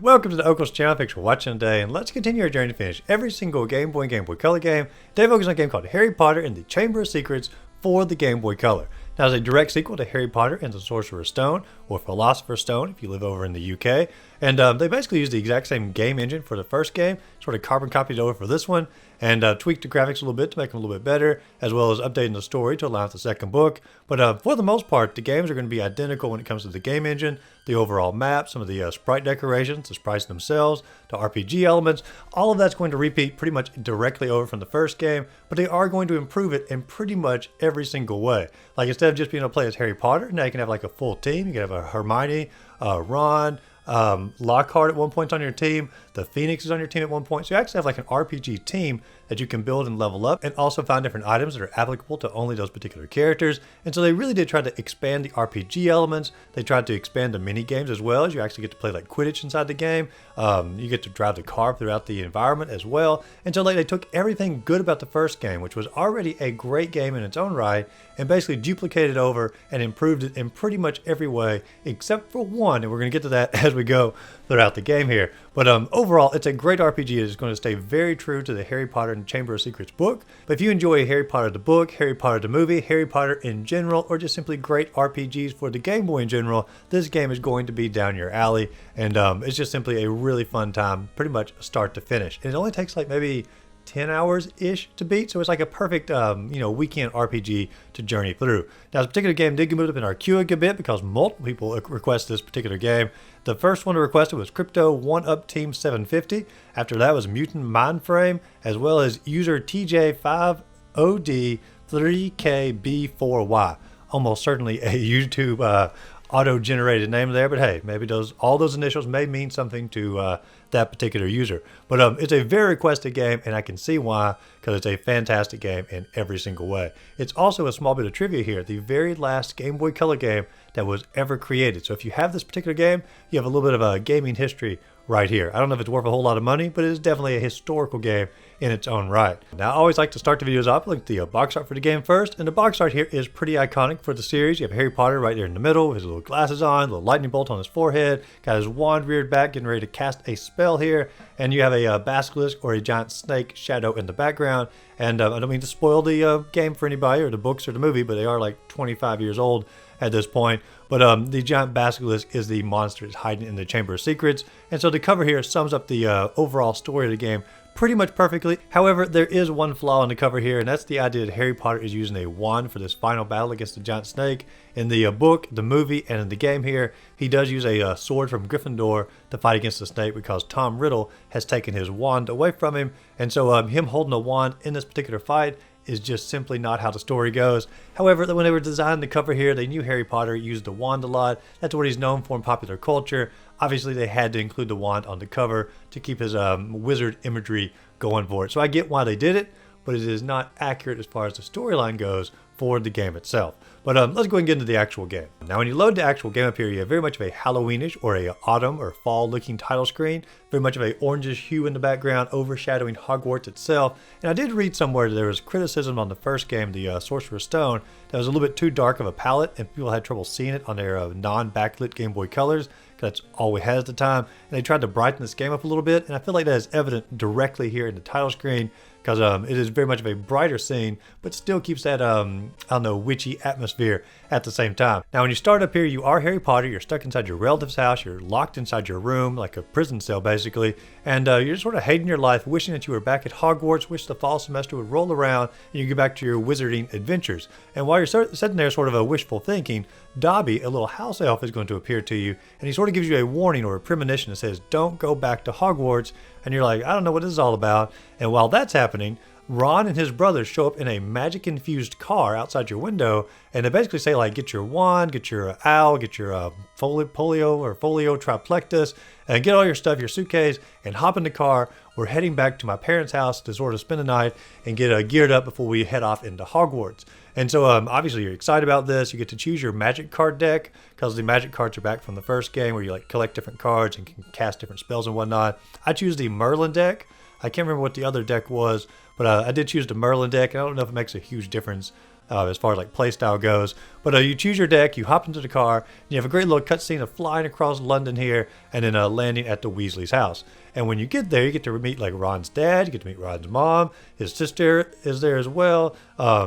Welcome to the Ogles channel. Thanks for watching today, and let's continue our journey to finish every single Game Boy and Game Boy Color game. Today we're focusing on a game called Harry Potter and the Chamber of Secrets for the Game Boy Color. Now, it's a direct sequel to Harry Potter and the Sorcerer's Stone, or Philosopher's Stone if you live over in the UK. And they basically use the exact same game engine for the first game, sort of carbon copied over for this one, and tweaked the graphics a little bit to make them a little bit better, as well as updating the story to allow for the second book. But for the most part, the games are going to be identical when it comes to the game engine, the overall map, some of the sprite decorations, the sprites themselves, the RPG elements. All of that's going to repeat pretty much directly over from the first game, but they are going to improve it in pretty much every single way. Like, instead of just being able to play as Harry Potter, now you can have like a full team. You can have a Hermione, Ron, Lockhart at one point on your team, the Phoenix is on your team at one point, so you actually have like an RPG team that you can build and level up, and also find different items that are applicable to only those particular characters. And so they really did try to expand the RPG elements. They tried to expand the mini games as well, as you actually get to play like quidditch inside the game. You get to drive the car throughout the environment as well. And so like they took everything good about the first game, which was already a great game in its own right, and basically duplicated over and improved it in pretty much every way except for one, and we're going to get to that as we go throughout the game here. But overall, it's a great RPG. It is going to stay very true to the Harry Potter and Chamber of Secrets book. But if you enjoy Harry Potter the book, Harry Potter the movie, Harry Potter in general, or just simply great RPGs for the Game Boy in general, this game is going to be down your alley. And it's just simply a really fun time, pretty much start to finish. And it only takes like maybe 10 hours-ish to beat, so it's like a perfect weekend RPG to journey through. Now, this particular game did get moved up in our queue a good bit because multiple people requested this particular game. The first one to request it was Crypto 1UP Team 750. After that was Mutant Mindframe, as well as user TJ5OD3KB4Y. Almost certainly a YouTube auto-generated name there, but hey, maybe all those initials may mean something to that particular user. But it's a very requested game, and I can see why, because it's a fantastic game in every single way. It's also a small bit of trivia here, the very last Game Boy Color game that was ever created. So if you have this particular game, you have a little bit of a gaming history right here. I don't know if it's worth a whole lot of money, but it is definitely a historical game in its own right. Now, I always like to start the videos off with the box art for the game first, and the box art here is pretty iconic for the series. You have Harry Potter right there in the middle with his little glasses on, little lightning bolt on his forehead, got his wand reared back, getting ready to cast a spell here, and you have a basilisk or a giant snake shadow in the background. And I don't mean to spoil the game for anybody, or the books or the movie, but they are like 25 years old at this point. But the giant basilisk is the monster that's hiding in the Chamber of Secrets. And so the cover here sums up the overall story of the game pretty much perfectly. However, there is one flaw in the cover here, and that's the idea that Harry Potter is using a wand for this final battle against the giant snake. In the book, the movie, and in the game here, he does use a sword from Gryffindor to fight against the snake because Tom Riddle has taken his wand away from him. And so him holding a wand in this particular fight is just simply not how the story goes. However, when they were designing the cover here, they knew Harry Potter used the wand a lot. That's what he's known for in popular culture. Obviously, they had to include the wand on the cover to keep his wizard imagery going for it. So I get why they did it, but it is not accurate as far as the storyline goes for the game itself. But let's go and get into the actual game. Now, when you load the actual game up here, you have very much of a Halloweenish or a autumn or fall looking title screen, very much of a orangish hue in the background overshadowing Hogwarts itself. And I did read somewhere that there was criticism on the first game, the Sorcerer's Stone, that was a little bit too dark of a palette, and people had trouble seeing it on their non-backlit Game Boy Colors. That's all we had at the time, and they tried to brighten this game up a little bit, and I feel like that is evident directly here in the title screen, because it is very much of a brighter scene, but still keeps that, I don't know, witchy atmosphere at the same time. Now, when you start up here, you are Harry Potter, you're stuck inside your relative's house, you're locked inside your room, like a prison cell basically, and you're just sort of hating your life, wishing that you were back at Hogwarts, wish the fall semester would roll around, and you get back to your wizarding adventures. And while you're sitting there sort of a wishful thinking, Dobby, a little house elf, is going to appear to you, and he sort of gives you a warning or a premonition that says, don't go back to Hogwarts. And you're like, I don't know what this is all about. And while that's happening, Ron and his brothers show up in a magic-infused car outside your window, and they basically say, like, get your wand, get your owl, get your folio triplectus, and get all your stuff, your suitcase, and hop in the car. We're heading back to my parents' house to sort of spend the night and get geared up before we head off into Hogwarts. And so obviously you're excited about this. You get to choose your magic card deck, because the magic cards are back from the first game where you like collect different cards and can cast different spells and whatnot. I choose the Merlin deck. I can't remember what the other deck was, but I did choose the Merlin deck. I don't know if it makes a huge difference as far as like play style goes. But you choose your deck, you hop into the car, and you have a great little cutscene of flying across London here, and then landing at the Weasley's house. And when you get there, you get to meet like Ron's dad, you get to meet Ron's mom, his sister is there as well,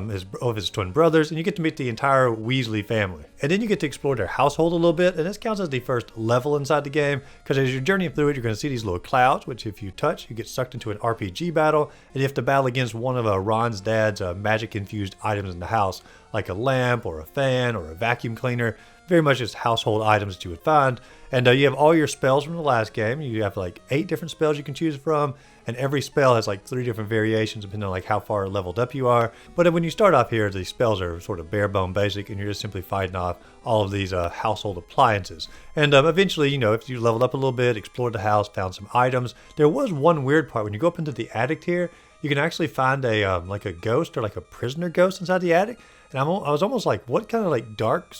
his twin brothers, and you get to meet the entire Weasley family. And then you get to explore their household a little bit, and this counts as the first level inside the game, because as you're journeying through it, you're going to see these little clouds, which if you touch, you get sucked into an RPG battle, and you have to battle against one of Ron's dad's magic-infused items in the house, like a lamp or a fan or a vacuum cleaner. Very much just household items that you would find. And you have all your spells from the last game. You have like 8 different spells you can choose from, and every spell has like 3 different variations depending on like how far leveled up you are. But when you start off here, the spells are sort of bare bone basic, and you're just simply fighting off all of these household appliances. And eventually, you know, if you leveled up a little bit, explored the house, found some items. There was one weird part. When you go up into the attic here, you can actually find a like a ghost or like a prisoner ghost inside the attic. And I was almost like, what kind of like dark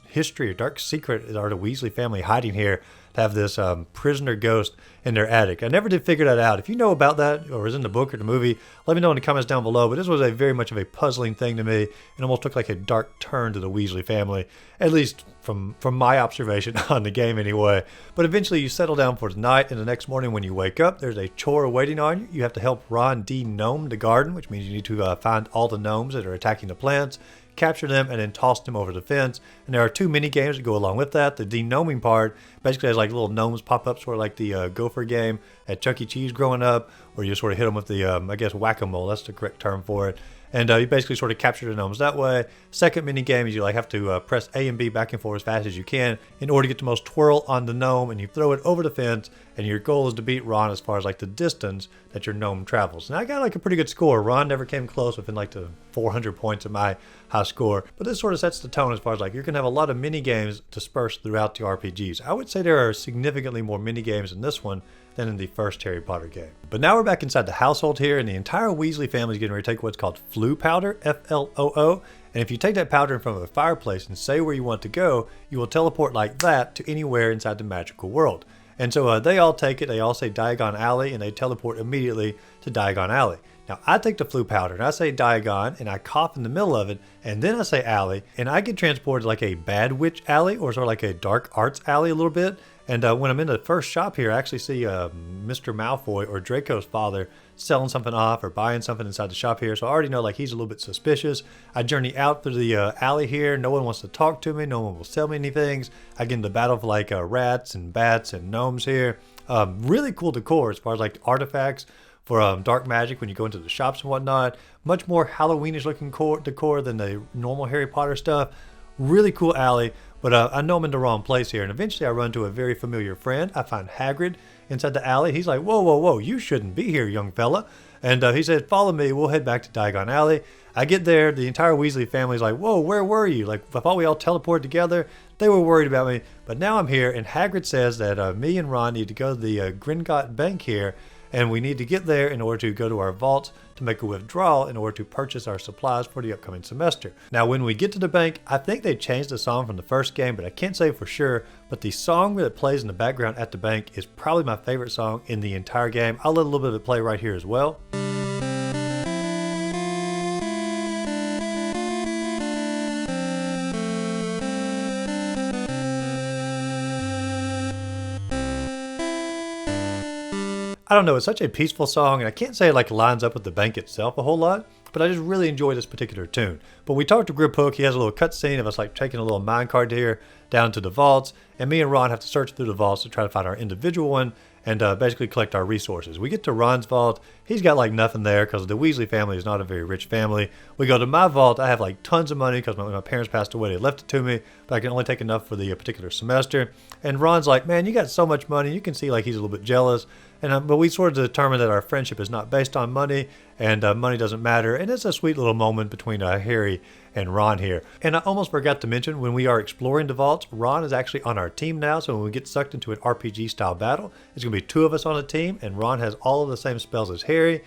history or dark secret are the Weasley family hiding here to have this prisoner ghost in their attic? I never did figure that out. If you know about that or is in the book or the movie, let me know in the comments down below. But this was a very much of a puzzling thing to me. It almost took like a dark turn to the Weasley family, at least from my observation on the game anyway. But eventually you settle down for the night, and the next morning when you wake up, there's a chore waiting on you. You have to help Ron de-gnome the garden, which means you need to find all the gnomes that are attacking the plants, capture them, and then toss them over the fence. And there are 2 mini games that go along with that. The de-gnoming part basically has like little gnomes pop up, sort of like the gopher game at Chuck E. Cheese growing up, where you sort of hit them with the, I guess, whack-a-mole. That's the correct term for it. And you basically sort of capture the gnomes that way. Second mini game is you like have to press A and B back and forth as fast as you can in order to get the most twirl on the gnome, and you throw it over the fence, and your goal is to beat Ron as far as like the distance that your gnome travels. And I got like a pretty good score. Ron never came close within like the 400 points of my high score. But this sort of sets the tone as far as like you're going to have a lot of mini games dispersed throughout the RPGs. I would say there are significantly more mini games in this one than in the first Harry Potter game. But now we're back inside the household here, and the entire Weasley family is getting ready to take what's called floo powder, F-L-O-O. And if you take that powder in front of a fireplace and say where you want to go, you will teleport like that to anywhere inside the magical world. And so they all take it, they all say Diagon Alley, and they teleport immediately to Diagon Alley. Now I take the floo powder and I say Diagon, and I cough in the middle of it, and then I say alley, and I get transported like a bad witch alley, or sort of like a dark arts alley a little bit. And when I'm in the first shop here, I actually see Mr. Malfoy or Draco's father selling something off or buying something inside the shop here. So I already know like he's a little bit suspicious. I journey out through the alley here. No one wants to talk to me. No one will sell me any things. I get into battle for like rats and bats and gnomes here. Really cool decor as far as like artifacts for dark magic when you go into the shops and whatnot. Much more Halloweenish looking decor than the normal Harry Potter stuff. Really cool alley. But I know I'm in the wrong place here, and eventually I run into a very familiar friend. I find Hagrid inside the alley. He's like, whoa, whoa, whoa, you shouldn't be here, young fella. And he said, follow me, we'll head back to Diagon Alley. I get there, the entire Weasley family's like, whoa, where were you? Like, I thought we all teleported together. They were worried about me, but now I'm here, and Hagrid says that me and Ron need to go to the Gringotts bank here, and we need to get there in order to go to our vaults to make a withdrawal in order to purchase our supplies for the upcoming semester. Now, when we get to the bank, I think they changed the song from the first game, but I can't say for sure. But the song that plays in the background at the bank is probably my favorite song in the entire game. I'll let a little bit of it play right here as well. I don't know, it's such a peaceful song, and I can't say it like lines up with the bank itself a whole lot, but I just really enjoy this particular tune. But we talked to Griphook. He has a little cutscene of us like taking a little minecart here down to the vaults, and me and Ron have to search through the vaults to try to find our individual one and basically collect our resources. We get to Ron's vault. He's got like nothing there because the Weasley family is not a very rich family. We go to my vault. I have like tons of money because my parents passed away. They left it to me, but I can only take enough for the particular semester. And Ron's like, man, you got so much money. You can see like he's a little bit jealous. And but we sort of determined that our friendship is not based on money, and money doesn't matter. And it's a sweet little moment between Harry and Ron here. And I almost forgot to mention, when we are exploring the vaults, Ron is actually on our team now. So when we get sucked into an RPG style battle, it's going to be 2 of us on a team, and Ron has all of the same spells as Harry.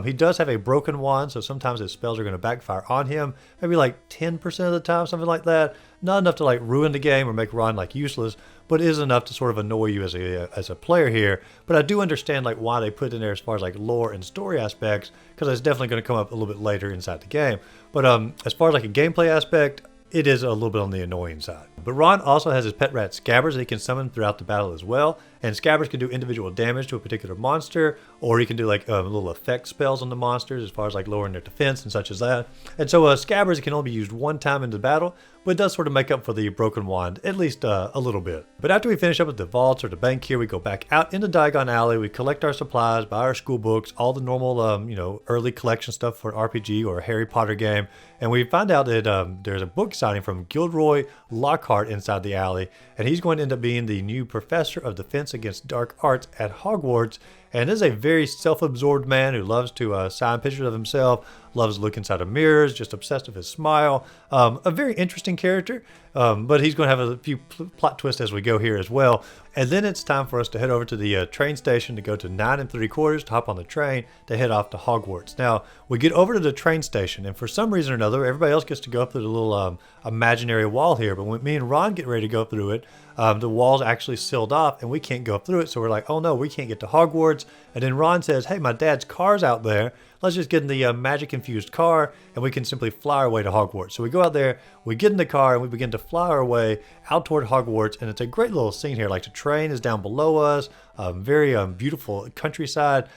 He does have a broken wand, so sometimes his spells are going to backfire on him, maybe like 10% of the time, something like that. Not enough to like ruin the game or make Ron like useless, but it is enough to sort of annoy you as a player here. But I do understand like why they put in there as far as like lore and story aspects, because it's definitely going to come up a little bit later inside the game. But as far as like a gameplay aspect, it is a little bit on the annoying side. But Ron also has his pet rat Scabbers that he can summon throughout the battle as well. And Scabbers can do individual damage to a particular monster, or he can do like little effect spells on the monsters as far as like lowering their defense and such as that. And so Scabbers can only be used one time in the battle, but it does sort of make up for the broken wand, at least a little bit. But after we finish up with the vaults or the bank here, we go back out into Diagon Alley, we collect our supplies, buy our school books, all the normal, you know, early collection stuff for an RPG or a Harry Potter game. And we find out that there's a book signing from Gilderoy Lockhart inside the alley, and he's going to end up being the new professor of defense against dark arts at Hogwarts. And is a very self-absorbed man who loves to sign pictures of himself, loves to look inside of mirrors, just obsessed with his smile. A very interesting character, but he's going to have a few plot twists as we go here as well. And then it's time for us to head over to the train station to go to 9 3/4 to hop on the train to head off to Hogwarts. Now, we get over to the train station, and for some reason or another, everybody else gets to go up through the little imaginary wall here. But when me and Ron get ready to go through it, the wall's actually sealed off, and we can't go through it. So we're like, oh no, we can't get to Hogwarts. And then Ron says, hey, my dad's car's out there. Let's just get in the magic-infused car, and we can simply fly our way to Hogwarts. So we go out there, we get in the car, and we begin to fly our way out toward Hogwarts. And it's a great little scene here. Like the train is down below us, very beautiful countryside,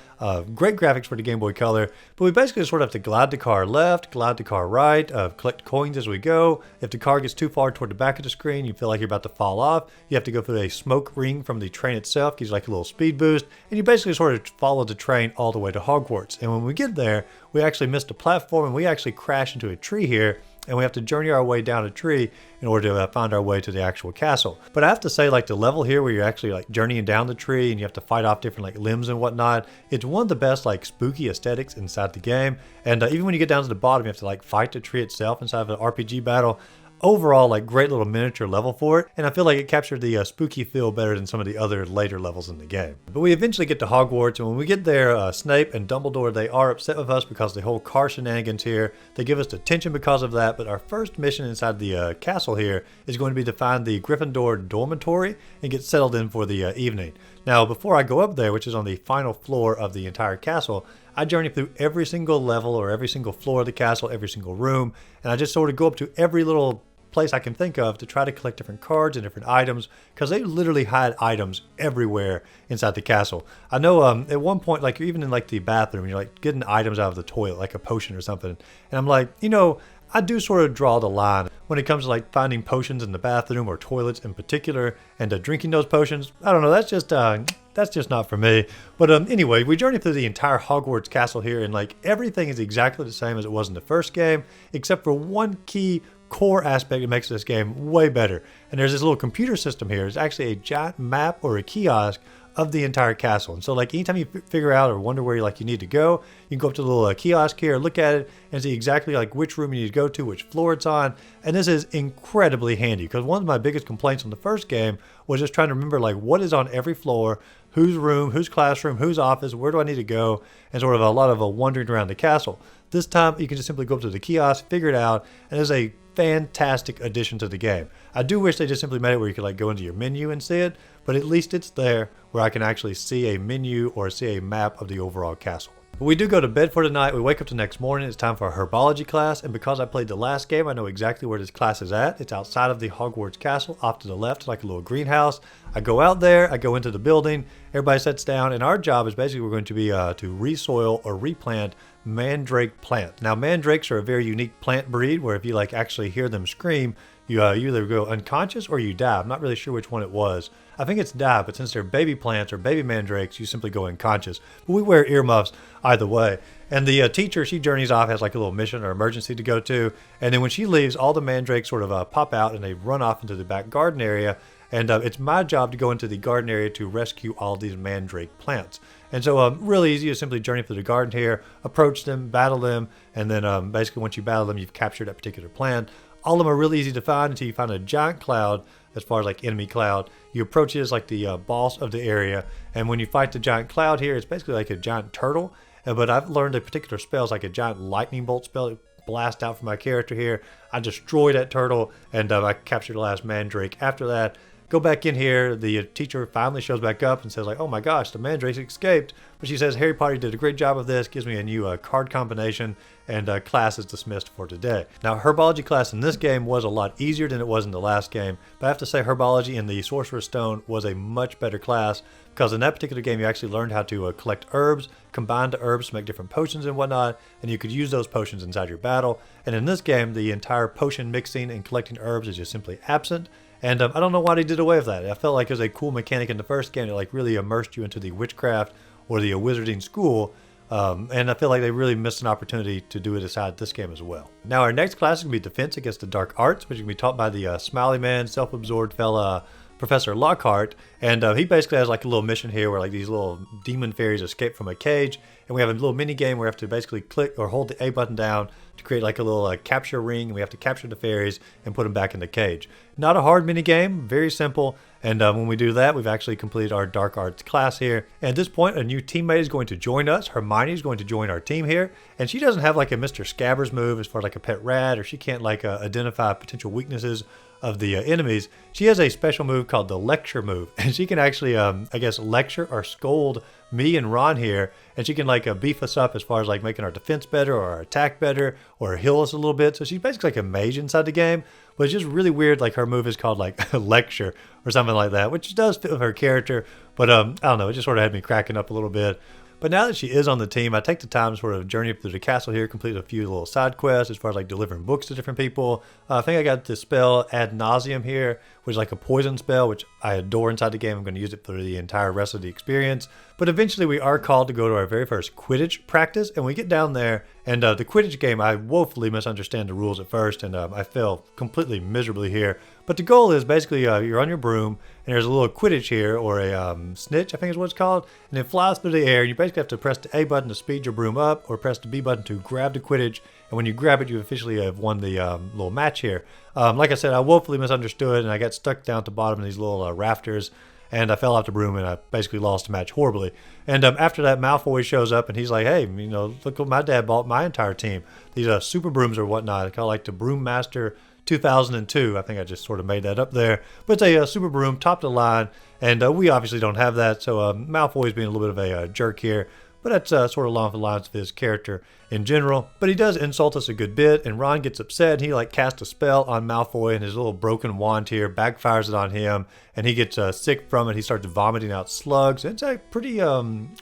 great graphics for the Game Boy Color. But we basically sort of have to glide the car left, glide the car right, collect coins as we go. If the car gets too far toward the back of the screen, you feel like you're about to fall off, you have to go through a smoke ring from the train itself, gives you like a little speed boost, and you basically sort of follow the train all the way to Hogwarts. And when we get there, we actually missed a platform, and we actually crash into a tree here, and we have to journey our way down a tree in order to find our way to the actual castle. But I have to say, like the level here where you're actually like journeying down the tree and you have to fight off different like limbs and whatnot, it's one of the best like spooky aesthetics inside the game. And even when you get down to the bottom, you have to like fight the tree itself inside of an RPG battle. Overall, like great little miniature level for it, and I feel like it captured the spooky feel better than some of the other later levels in the game. But we eventually get to Hogwarts, and when we get there, Snape and Dumbledore, they are upset with us because the whole car shenanigans here. They give us detention because of that, but our first mission inside the castle here is going to be to find the Gryffindor dormitory and get settled in for the evening. Now, before I go up there, which is on the final floor of the entire castle, I journey through every single level or every single floor of the castle, every single room, and I just sort of go up to every little place I can think of to try to collect different cards and different items, because they literally hide items everywhere inside the castle. I know at one point, like you're even in like the bathroom, you're like getting items out of the toilet, like a potion or something, and I'm like, you know, I do sort of draw the line when it comes to like finding potions in the bathroom or toilets in particular, and drinking those potions. I don't know, that's just not for me. But anyway, we journey through the entire Hogwarts castle here, and like everything is exactly the same as it was in the first game, except for one key core aspect that makes this game way better. And there's this little computer system here. It's actually a giant map or a kiosk of the entire castle. And so like anytime you figure out or wonder where you need to go, you can go up to the little kiosk here, look at it, and see exactly like which room you need to go to, which floor it's on. And this is incredibly handy, because one of my biggest complaints on the first game was just trying to remember like what is on every floor, whose room, whose classroom, whose office, where do I need to go, and sort of a lot of wandering around the castle. This time you can just simply go up to the kiosk, figure it out, and it's a fantastic addition to the game. I do wish they just simply made it where you could like go into your menu and see it, but at least it's there where I can actually see a menu or see a map of the overall castle. But we do go to bed for the night. We wake up the next morning. It's time for a herbology class, and because I played the last game, I know exactly where this class is at. It's outside of the Hogwarts castle, off to the left, like a little greenhouse. I go out there, I go into the building, everybody sits down, and our job is basically we're going to be to resoil or replant mandrake plant. Now, mandrakes are a very unique plant breed where if you like actually hear them scream, you either go unconscious or you die. I'm not really sure which one it was. I think it's die, but since they're baby plants or baby mandrakes, you simply go unconscious. But we wear earmuffs either way. And the teacher, she journeys off, has like a little mission or emergency to go to. And then when she leaves, all the mandrakes sort of pop out and they run off into the back garden area. And it's my job to go into the garden area to rescue all these mandrake plants. And so really easy to simply journey through the garden here, approach them, battle them, and then basically once you battle them, you've captured that particular plant. All of them are really easy to find until you find a giant cloud, as far as like enemy cloud. You approach it as like the boss of the area, and when you fight the giant cloud here, it's basically like a giant turtle. But I've learned a particular spell, it's like a giant lightning bolt spell. It blast out for my character here. I destroy that turtle, and I capture the last mandrake. After that, go back in here. The teacher finally shows back up and says like, oh my gosh, the mandrake escaped. But she says, Harry Potter did a great job of this, gives me a new card combination, and class is dismissed for today. Now, Herbology class in this game was a lot easier than it was in the last game, but I have to say Herbology in the Sorcerer's Stone was a much better class, because in that particular game you actually learned how to collect herbs, combine the herbs to make different potions and whatnot, and you could use those potions inside your battle. And in this game, the entire potion mixing and collecting herbs is just simply absent. And I don't know why they did away with that. I felt like it was a cool mechanic in the first game that like really immersed you into the witchcraft or the wizarding school. And I feel like they really missed an opportunity to do it inside this game as well. Now our next class is going to be Defense Against the Dark Arts, which is going to be taught by the smiley man, self-absorbed fella, Professor Lockhart. And he basically has like a little mission here where like these little demon fairies escape from a cage. And we have a little mini game where we have to basically click or hold the A button down to create like a little capture ring. And we have to capture the fairies and put them back in the cage. Not a hard mini game, very simple. And when we do that, we've actually completed our Dark Arts class here. And at this point, a new teammate is going to join us. Hermione is going to join our team here. And she doesn't have like a Mr. Scabbers move as far as like a pet rat, or she can't like identify potential weaknesses of the enemies. She has a special move called the lecture move, and she can actually I guess lecture or scold me and Ron here, and she can like beef us up as far as like making our defense better or our attack better or heal us a little bit. So she's basically like a mage inside the game, but it's just really weird. Like her move is called like lecture or something like that, which does fit with her character, but I don't know, it just sort of had me cracking up a little bit. But now that she is on the team, I take the time to sort of journey up through the castle here, complete a few little side quests as far as like delivering books to different people. I think I got the spell Ad Nauseam here, which is like a poison spell, which I adore inside the game. I'm going to use it for the entire rest of the experience. But eventually we are called to go to our very first Quidditch practice, and we get down there, and the Quidditch game, I woefully misunderstand the rules at first, and I fell completely miserably here. But the goal is basically you're on your broom, and there's a little Quidditch here, or a snitch, I think is what it's called, and it flies through the air, and you basically have to press the A button to speed your broom up, or press the B button to grab the Quidditch, and when you grab it, you officially have won the little match here. Like I said, I woefully misunderstood, and I got stuck down at the bottom of these little rafters, and I fell off the broom, and I basically lost the match horribly. And after that, Malfoy shows up, and he's like, hey, you know, look what my dad bought my entire team. These super brooms or whatnot. It's kind of like the Broom Master 2002. I think I just sort of made that up there. But it's a super broom, top of the line, and we obviously don't have that, so Malfoy's being a little bit of a jerk here. But that's sort of along the lines of his character in general. But he does insult us a good bit, and Ron gets upset. He like casts a spell on Malfoy, and his little broken wand here backfires it on him, and he gets sick from it. He starts vomiting out slugs. It's a pretty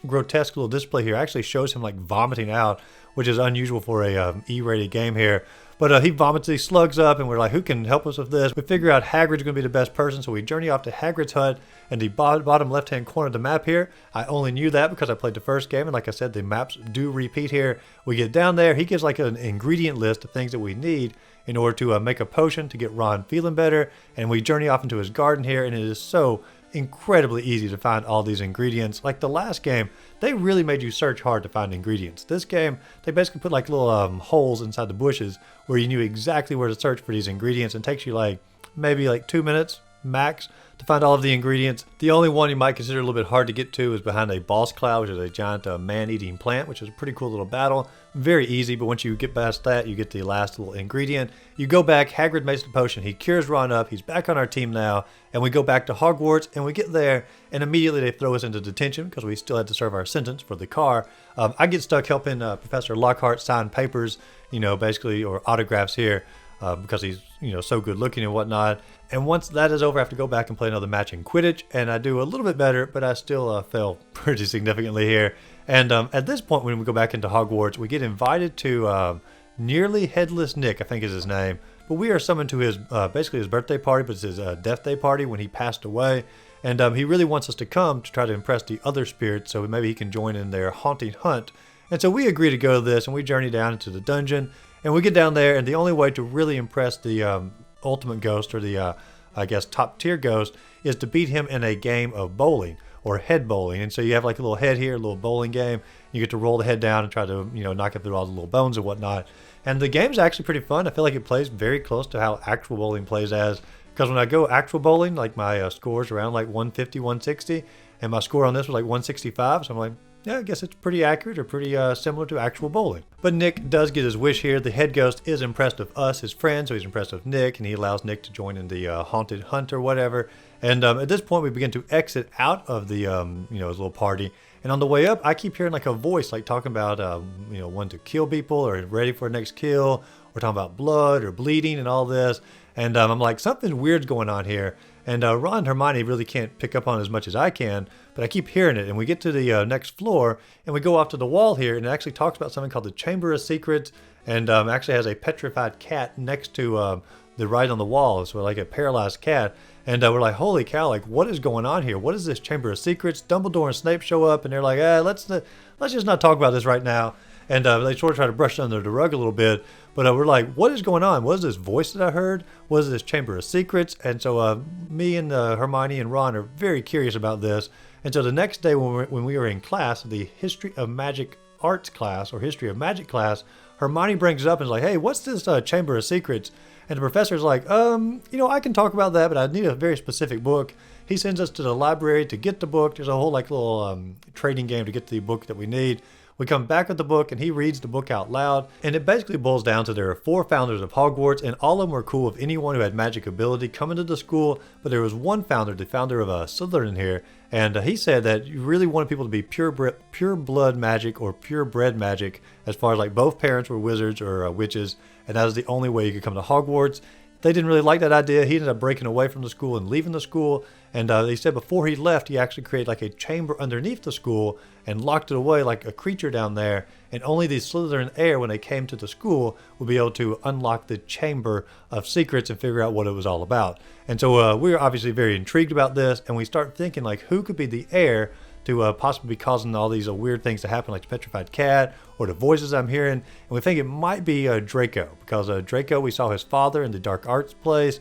grotesque little display here. It actually shows him like vomiting out, which is unusual for a E-rated game here. But he vomits these slugs up, and we're like, who can help us with this? We figure out Hagrid's going to be the best person, so we journey off to Hagrid's hut in the bottom left-hand corner of the map here. I only knew that because I played the first game, and like I said, the maps do repeat here. We get down there. He gives like an ingredient list of things that we need in order to make a potion to get Ron feeling better, and we journey off into his garden here, and it is so incredibly easy to find all these ingredients. Like the last game, they really made you search hard to find ingredients. This game, they basically put like little holes inside the bushes where you knew exactly where to search for these ingredients, and it takes you like maybe like 2 minutes max to find all of the ingredients. The only one you might consider a little bit hard to get to is behind a boss cloud, which is a giant man-eating plant, which is a pretty cool little battle. Very easy, but once you get past that, you get the last little ingredient. You go back, Hagrid makes the potion, he cures Ron up, he's back on our team now, and we go back to Hogwarts, and we get there, and immediately they throw us into detention because we still had to serve our sentence for the car. I get stuck helping Professor Lockhart sign papers, you know, basically, or autographs here, because he's, you know, so good looking and whatnot. And once that is over, I have to go back and play another match in Quidditch, and I do a little bit better, but I still fail pretty significantly here. And at this point, when we go back into Hogwarts, we get invited to Nearly Headless Nick, I think is his name. But we are summoned to his, basically his birthday party, but it's his death day party when he passed away. And he really wants us to come to try to impress the other spirits, so maybe he can join in their haunting hunt. And so we agree to go to this, and we journey down into the dungeon. And we get down there, and the only way to really impress the ultimate ghost, or the, I guess, top tier ghost, is to beat him in a game of bowling, or head bowling. And so you have like a little head here, a little bowling game. You get to roll the head down and try to, you know, knock it through all the little bones and whatnot. And the game's actually pretty fun. I feel like it plays very close to how actual bowling plays as, because when I go actual bowling, like my score's around like 150, 160, and my score on this was like 165. So I'm like, yeah, I guess it's pretty accurate or pretty similar to actual bowling. But Nick does get his wish here. The head ghost is impressed with us, his friends, so he's impressed with Nick, and he allows Nick to join in the haunted hunt or whatever. And at this point, we begin to exit out of the his little party. And on the way up, I keep hearing like a voice like talking about wanting to kill people or ready for a next kill. We're talking about blood or bleeding and all this. And I'm like, something weird's going on here. And Ron and Hermione really can't pick up on it as much as I can, but I keep hearing it. And we get to the next floor, and we go off to the wall here, and it actually talks about something called the Chamber of Secrets, and actually has a petrified cat next to the right on the wall, so like a paralyzed cat. And we're like, holy cow, like what is going on here? What is this Chamber of Secrets? Dumbledore and Snape show up, and they're like, let's just not talk about this right now. And they sort of try to brush it under the rug a little bit. But we're like, what is going on? What is this voice that I heard? What is this Chamber of Secrets? And so me and Hermione and Ron are very curious about this. And so the next day when we were in class, the History of Magic Arts class or History of Magic class, Hermione brings it up and is like, hey, what's this Chamber of Secrets? And the professor's like, I can talk about that, but I need a very specific book. He sends us to the library to get the book. There's a whole like little trading game to get the book that we need. We come back with the book, and he reads the book out loud. And it basically boils down to there are 4 founders of Hogwarts, and all of them were cool with anyone who had magic ability coming to the school. But there was one founder, the founder of Slytherin here, and he said that you really wanted people to be pure blood magic or purebred magic, as far as like both parents were wizards or witches, and that was the only way you could come to Hogwarts. They didn't really like that idea. He ended up breaking away from the school and leaving the school. And they said before he left, he actually created like a chamber underneath the school and locked it away like a creature down there. And only the Slytherin heir, when they came to the school, would be able to unlock the Chamber of Secrets and figure out what it was all about. And so we were obviously very intrigued about this. And we start thinking like, who could be the heir to possibly be causing all these weird things to happen, like the petrified cat or the voices I'm hearing. And we think it might be Draco, because Draco, we saw his father in the dark arts place.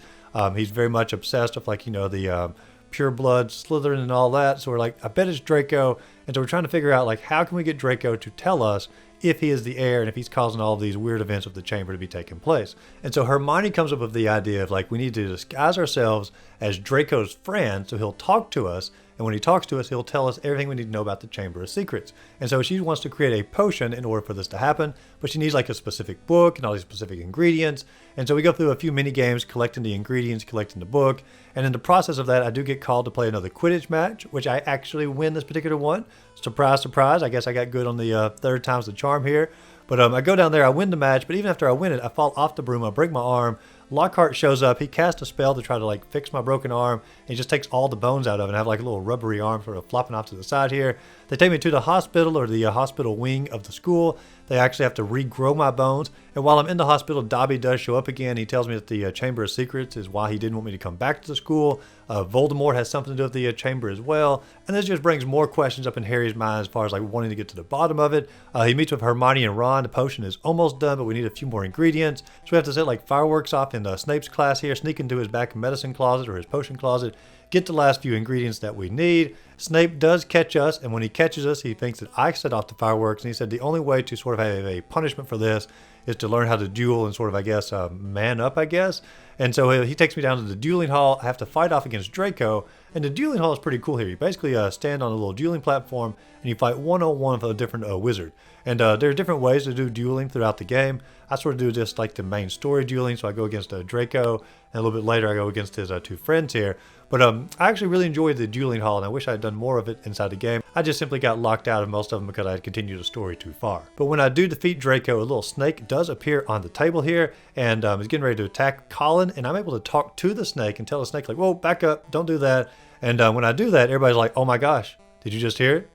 He's very much obsessed with like, the pure blood Slytherin and all that. So we're like, I bet it's Draco. And so we're trying to figure out like, how can we get Draco to tell us if he is the heir and if he's causing all these weird events of the chamber to be taking place. And so Hermione comes up with the idea of like, we need to disguise ourselves as Draco's friend so he'll talk to us. And when he talks to us, he'll tell us everything we need to know about the Chamber of Secrets. And so she wants to create a potion in order for this to happen, but she needs like a specific book and all these specific ingredients. And so we go through a few mini games, collecting the ingredients, collecting the book. And in the process of that, I do get called to play another Quidditch match, which I actually win this particular one. Surprise, surprise. I guess I got good on the third time's the charm here. But I go down there, I win the match, but even after I win it, I fall off the broom, I break my arm. Lockhart shows up, he casts a spell to try to like fix my broken arm, and he just takes all the bones out of it, and I have like a little rubbery arm sort of flopping off to the side here. They take me to the hospital, or the hospital wing of the school. They actually have to regrow my bones, and while I'm in the hospital, Dobby does show up again. He tells me that the Chamber of Secrets is why he didn't want me to come back to the school. Voldemort has something to do with the chamber as well, and this just brings more questions up in Harry's mind as far as like wanting to get to the bottom of it. He meets with Hermione and Ron. The potion is almost done, but we need a few more ingredients, so we have to set like fireworks off in Snape's class here, sneak into his back medicine closet or his potion closet, get the last few ingredients that we need. Snape does catch us, and when he catches us, he thinks that I set off the fireworks, and he said the only way to sort of have a punishment for this is to learn how to duel and sort of, I guess, man up, I guess. And so he takes me down to the dueling hall. I have to fight off against Draco, and the dueling hall is pretty cool here. You basically stand on a little dueling platform, and you fight one-on-one with a different wizard. And there are different ways to do dueling throughout the game. I sort of do just like the main story dueling, so I go against Draco, and a little bit later I go against his 2 friends here. But I actually really enjoyed the dueling hall, and I wish I had done more of it inside the game. I just simply got locked out of most of them because I had continued the story too far. But when I do defeat Draco, a little snake does appear on the table here, and is getting ready to attack Colin, and I'm able to talk to the snake and tell the snake like, whoa, back up, don't do that. And when I do that, everybody's like, oh my gosh, did you just hear it?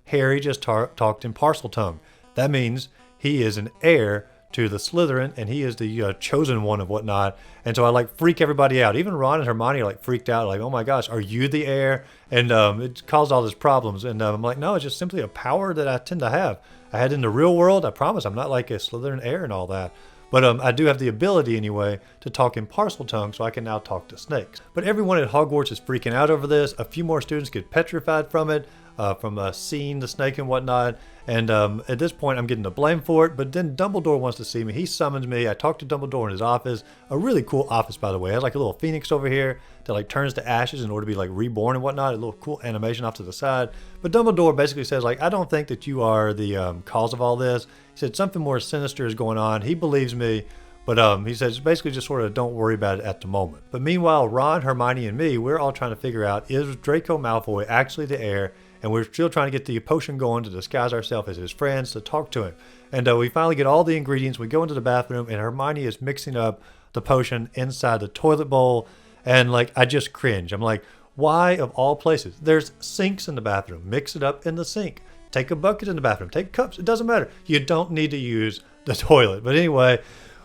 Harry just talked in parcel tongue. That means he is an heir to the Slytherin, and he is the chosen one of whatnot. And so I like freak everybody out. Even Ron and Hermione are like freaked out, like, oh my gosh, are you the heir? And it caused all these problems. And I'm like, no, it's just simply a power that I tend to have. I had in the real world. I promise I'm not like a Slytherin heir and all that. But I do have the ability anyway to talk in parcel tongue, so I can now talk to snakes. But everyone at Hogwarts is freaking out over this. A few more students get petrified from it. from seeing the snake and whatnot. And at this point, I'm getting the blame for it. But then Dumbledore wants to see me. He summons me. I talk to Dumbledore in his office. A really cool office, by the way. It has like a little phoenix over here that like turns to ashes in order to be like reborn and whatnot. A little cool animation off to the side. But Dumbledore basically says like, I don't think that you are the cause of all this. He said something more sinister is going on. He believes me. But he says basically just sort of don't worry about it at the moment. But meanwhile, Ron, Hermione, and me, we're all trying to figure out, is Draco Malfoy actually the heir? And we're still trying to get the potion going to disguise ourselves as his friends to talk to him. And we finally get all the ingredients. We go into the bathroom, and Hermione is mixing up the potion inside the toilet bowl. And like, I just cringe. I'm like, why of all places? There's sinks in the bathroom. Mix it up in the sink. Take a bucket in the bathroom. Take cups. It doesn't matter. You don't need to use the toilet. But anyway,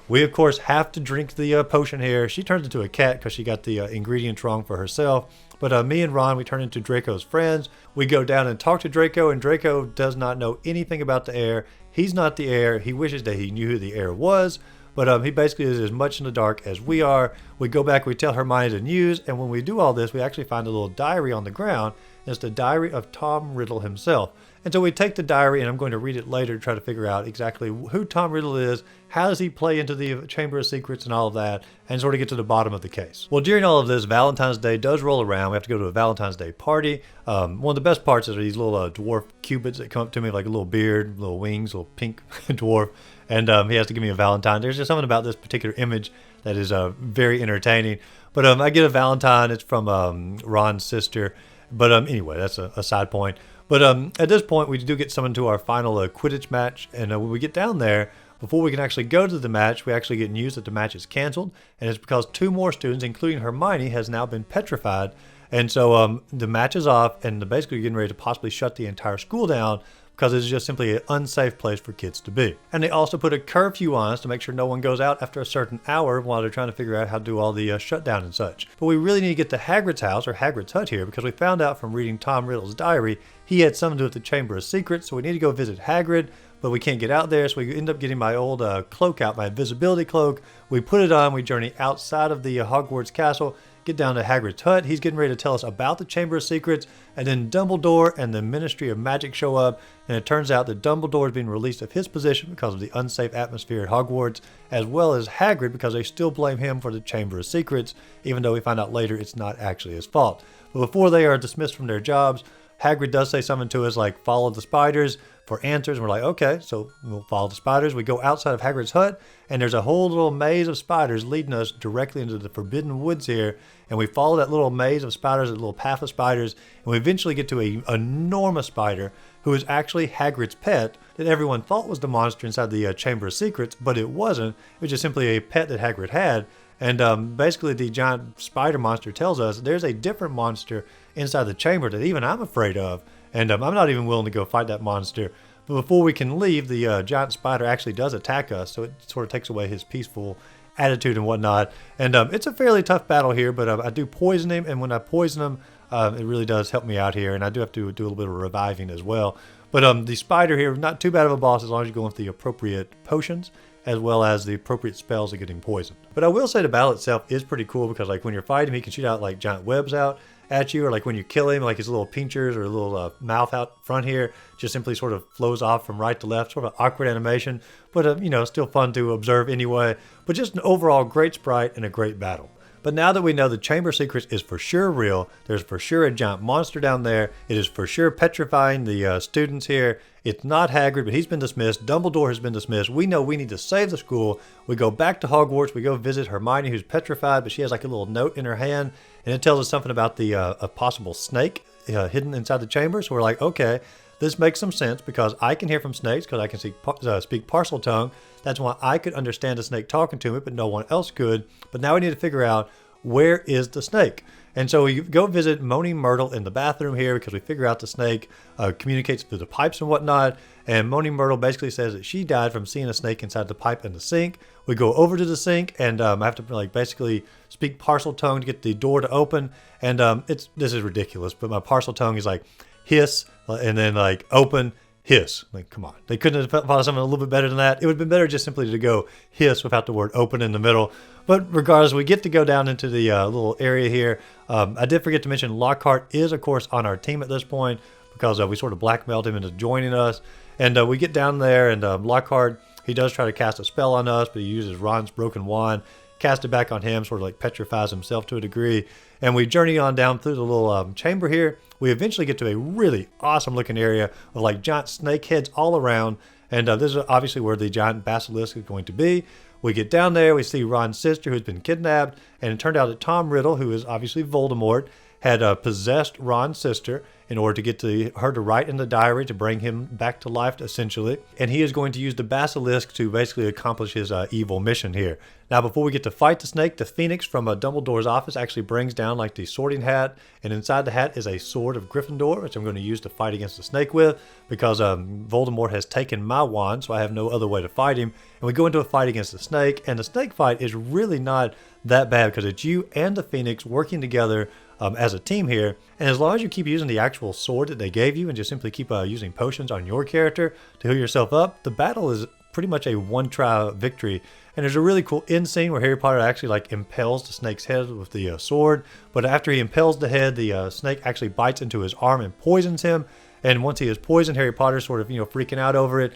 we, of course, have to drink the potion here. She turns into a cat because she got the ingredients wrong for herself. But me and Ron, we turn into Draco's friends. We go down and talk to Draco, and Draco does not know anything about the heir. He's not the heir. He wishes that he knew who the heir was. But he basically is as much in the dark as we are. We go back, we tell Hermione the news, and when we do all this, we actually find a little diary on the ground. And it's the diary of Tom Riddle himself. And so we take the diary, and I'm going to read it later to try to figure out exactly who Tom Riddle is, how does he play into the Chamber of Secrets and all of that, and sort of get to the bottom of the case. Well, during all of this, Valentine's Day does roll around. We have to go to a Valentine's Day party. One of the best parts is these little dwarf cupids that come up to me, like a little beard, little wings, little pink dwarf, and he has to give me a Valentine. There's just something about this particular image that is very entertaining. But I get a Valentine. It's from Ron's sister. But anyway, that's a side point. But at this point, we do get summoned to our final Quidditch match. And when we get down there, before we can actually go to the match, we actually get news that the match is canceled. And it's because 2 more students, including Hermione, has now been petrified. And so the match is off, and basically getting ready to possibly shut the entire school down because it's just simply an unsafe place for kids to be. And they also put a curfew on us to make sure no one goes out after a certain hour while they're trying to figure out how to do all the shutdown and such. But we really need to get to Hagrid's house, or Hagrid's hut here, because we found out from reading Tom Riddle's diary, he had something to do with the Chamber of Secrets, so we need to go visit Hagrid, but we can't get out there, so we end up getting my old cloak out, my invisibility cloak. We put it on, we journey outside of the Hogwarts castle, get down to Hagrid's hut. He's getting ready to tell us about the Chamber of Secrets, and then Dumbledore and the Ministry of Magic show up, and it turns out that Dumbledore is being released of his position because of the unsafe atmosphere at Hogwarts, as well as Hagrid because they still blame him for the Chamber of Secrets, even though we find out later it's not actually his fault. But before they are dismissed from their jobs, Hagrid does say something to us like, follow the spiders for answers. And we're like, okay, so we'll follow the spiders. We go outside of Hagrid's hut, and there's a whole little maze of spiders leading us directly into the Forbidden Woods here. And we follow that little maze of spiders, that little path of spiders, and we eventually get to an enormous spider who is actually Hagrid's pet that everyone thought was the monster inside the Chamber of Secrets, but it wasn't. It was just simply a pet that Hagrid had. And basically the giant spider monster tells us there's a different monster inside the chamber that even I'm afraid of. And I'm not even willing to go fight that monster. But before we can leave, the giant spider actually does attack us. So it sort of takes away his peaceful attitude and whatnot. And it's a fairly tough battle here, but I do poison him. And when I poison him, it really does help me out here. And I do have to do a little bit of reviving as well. But the spider here, not too bad of a boss as long as you go with the appropriate potions, as well as the appropriate spells of getting poisoned. But I will say the battle itself is pretty cool because like when you're fighting him, he can shoot out like giant webs out at you, or like when you kill him, like his little pinchers or a little mouth out front here just simply sort of flows off from right to left, sort of an awkward animation, but you know, still fun to observe anyway. But just an overall great sprite and a great battle. But now that we know the Chamber of Secrets is for sure real, there's for sure a giant monster down there, it is for sure petrifying the students here. It's not Hagrid, but he's been dismissed. Dumbledore has been dismissed. We know we need to save the school. We go back to Hogwarts. We go visit Hermione, who's petrified, but she has like a little note in her hand, and it tells us something about the a possible snake hidden inside the chamber. So we're like, okay, this makes some sense because I can hear from snakes because I can speak parcel tongue. That's why I could understand a snake talking to me, but no one else could. But now we need to figure out where is the snake. And so we go visit Moaning Myrtle in the bathroom here because we figure out the snake communicates through the pipes and whatnot. And Moaning Myrtle basically says that she died from seeing a snake inside the pipe in the sink. We go over to the sink and I have to like basically speak parcel tongue to get the door to open. And this is ridiculous, but my parcel tongue is like hiss and then like open, hiss. Like, come on. They couldn't have thought of something a little bit better than that. It would have been better just simply to go hiss without the word open in the middle. But regardless, we get to go down into the little area here. I did forget to mention Lockhart is, of course, on our team at this point because we sort of blackmailed him into joining us. And we get down there, and Lockhart, he does try to cast a spell on us, but he uses Ron's broken wand, cast it back on him, sort of like petrifies himself to a degree. And we journey on down through the little chamber here. We eventually get to a really awesome looking area with like giant snake heads all around. And this is obviously where the giant basilisk is going to be. We get down there, we see Ron's sister who's been kidnapped, and it turned out that Tom Riddle, who is obviously Voldemort, had possessed Ron's sister in order to get her to write in the diary to bring him back to life, essentially. And he is going to use the basilisk to basically accomplish his evil mission here. Now, before we get to fight the snake, the Phoenix from Dumbledore's office actually brings down like the sorting hat, and inside the hat is a sword of Gryffindor, which I'm going to use to fight against the snake with, because Voldemort has taken my wand, so I have no other way to fight him. And we go into a fight against the snake, and the snake fight is really not that bad because it's you and the Phoenix working together as a team here. And as long as you keep using the actual sword that they gave you and just simply keep using potions on your character to heal yourself up, the battle is pretty much a one-try victory. And there's a really cool end scene where Harry Potter actually like impales the snake's head with the sword. But after he impales the head, the snake actually bites into his arm and poisons him. And once he is poisoned, Harry Potter sort of, freaking out over it.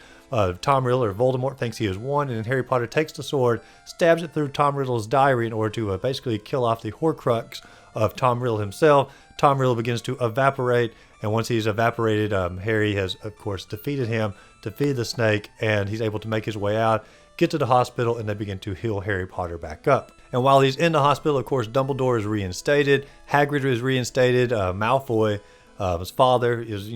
Tom Riddle, or Voldemort, thinks he has won, and then Harry Potter takes the sword, stabs it through Tom Riddle's diary in order to basically kill off the Horcrux of Tom Riddle himself. Tom Riddle begins to evaporate, and once he's evaporated, Harry has, of course, defeated him, defeated the snake, and he's able to make his way out, get to the hospital, and they begin to heal Harry Potter back up. And while he's in the hospital, of course, Dumbledore is reinstated, Hagrid is reinstated, Malfoy, his father is,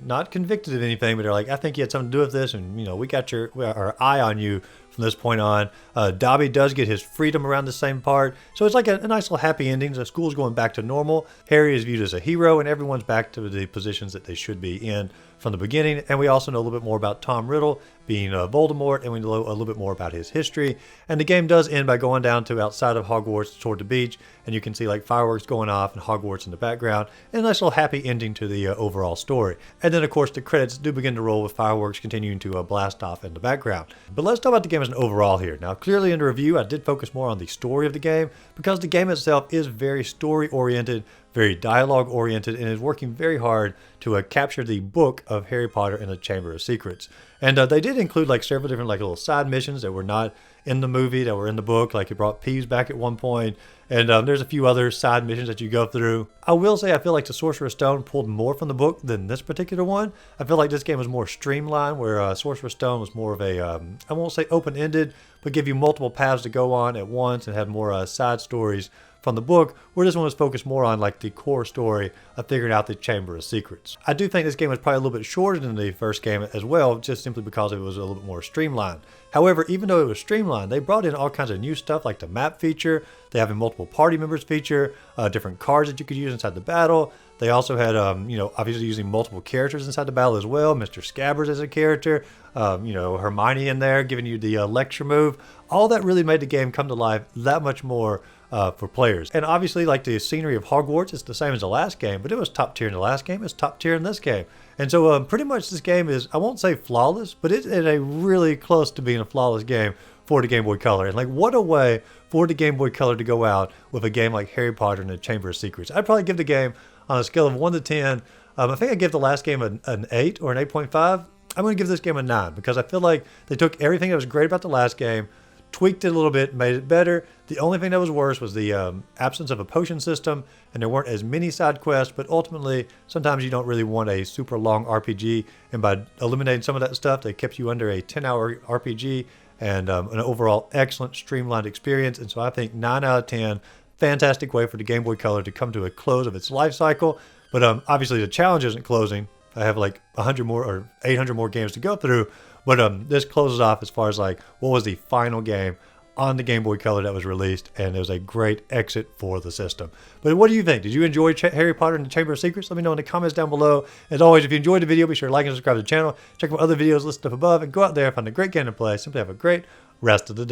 not convicted of anything, but they're like, I think you had something to do with this, and, we got our eye on you from this point on. Dobby does get his freedom around the same part, so it's like a nice little happy ending. The school's going back to normal. Harry is viewed as a hero, and everyone's back to the positions that they should be in from the beginning. And we also know a little bit more about Tom Riddle being Voldemort, and we know a little bit more about his history. And the game does end by going down to outside of Hogwarts toward the beach, and you can see like fireworks going off and Hogwarts in the background, and a nice little happy ending to the overall story. And then of course the credits do begin to roll with fireworks continuing to blast off in the background. But let's talk about the game as an overall here. Now clearly in the review I did focus more on the story of the game, because the game itself is very story oriented, very dialogue oriented, and is working very hard to capture the book of Harry Potter and the Chamber of Secrets. And they did include like several different like little side missions that were not in the movie that were in the book. Like it brought Peeves back at one point, and there's a few other side missions that you go through. I will say I feel like the Sorcerer's Stone pulled more from the book than this particular one. I feel like this game was more streamlined, where Sorcerer's Stone was more of a, I won't say open-ended, but give you multiple paths to go on at once and have more side stories from the book, where this one was focused more on like the core story of figuring out the Chamber of Secrets. I do think this game was probably a little bit shorter than the first game as well, just simply because it was a little bit more streamlined. However, even though it was streamlined, they brought in all kinds of new stuff like the map feature, they have a multiple party members feature, different cards that you could use inside the battle. They also had, obviously using multiple characters inside the battle as well. Mr. Scabbers as a character, Hermione in there giving you the lecture move. All that really made the game come to life that much more for players. And obviously, like the scenery of Hogwarts, it's the same as the last game, but it was top tier in the last game, it's top tier in this game. And so pretty much this game is, I won't say flawless, but it's a really close to being a flawless game for the Game Boy Color. And like, what a way for the Game Boy Color to go out with a game like Harry Potter and the Chamber of Secrets. I'd probably give the game, on a scale of 1 to 10, I think I'd give the last game an 8 or an 8.5. I'm going to give this game a 9, because I feel like they took everything that was great about the last game, tweaked it a little bit, made it better. The only thing that was worse was the absence of a potion system, and there weren't as many side quests, but ultimately, sometimes you don't really want a super long RPG, and by eliminating some of that stuff, they kept you under a 10-hour RPG, and an overall excellent streamlined experience. And so I think 9 out of 10, fantastic way for the Game Boy Color to come to a close of its life cycle. But obviously the challenge isn't closing. I have like 100 more or 800 more games to go through. But this closes off as far as like what was the final game on the Game Boy Color that was released, and it was a great exit for the system. But what do you think? Did you enjoy Harry Potter and the Chamber of Secrets? Let me know in the comments down below. As always, if you enjoyed the video, be sure to like and subscribe to the channel. Check out my other videos listed up above, and go out there and find a great game to play. Simply have a great rest of the day.